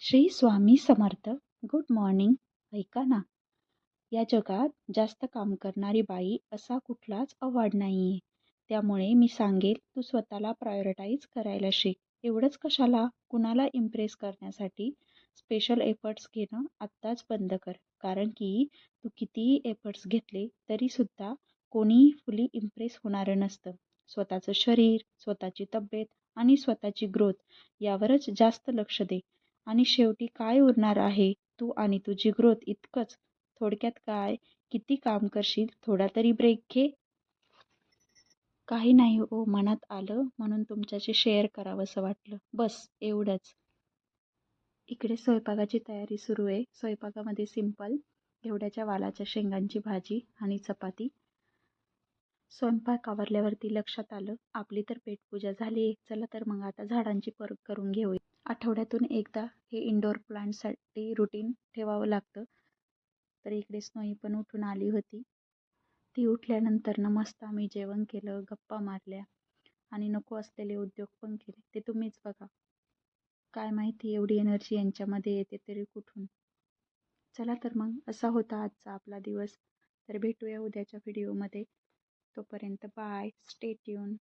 Shri Swami Samarth. Good morning. ऐका ना, या जगात जास्त काम करणारी बाई असा कुठलाच अवॉर्ड नाहीये. त्यामुळे मी सांगेल तू स्वतःला प्रायोरिटाईज करायला शिक. एवढंच कशाला, कुणाला इम्प्रेस करण्यासाठी स्पेशल एफर्ट्स घेणं आत्ताच बंद कर. कारण की तू कितीही एफर्ट्स घेतले तरी सुद्धा कोणीही फुली इम्प्रेस होणारं नसतं. स्वतःचं शरीर, स्वतःची तब्येत आणि स्वतःची ग्रोथ यावरच जास्त लक्ष दे. आणि शेवटी काय उरणार आहे, तू आणि तुझी ग्रोथ इतकंच. थोडक्यात काय, किती काम करशील, थोडा तरी ब्रेक घे. काही नाही ओ, मनात आलं म्हणून तुमच्याशी शेअर करावंसं वाटलं, बस एवढंच. इकडे स्वयंपाकाची तयारी सुरू आहे. स्वयंपाकामध्ये सिंपल घेवड्याच्या वालाच्या शेंगांची भाजी आणि चपाती. स्वयंपाक आवरल्यावरती लक्षात आलं आपली तर पेटपूजा झाली. चला तर मग आता झाडांची परत करून घेऊया. आठवड्यातून एकदा हे इंडोर प्लांटसाठी रुटीन ठेवावं लागतं. तर इकडे स्नोई पण उठून आली होती. ती उठल्यानंतर ना मस्त आम्ही जेवण केलं, गप्पा मारल्या आणि नको असलेले उद्योग पण केले. ते तुम्हीच बघा. काय माहिती एवढी एनर्जी यांच्यामध्ये येते तरी कुठून. चला तर मग असा होता आजचा आपला दिवस. तर भेटूया उद्याच्या व्हिडिओमध्ये. तोपर्यंत बाय, स्टे ट्यून.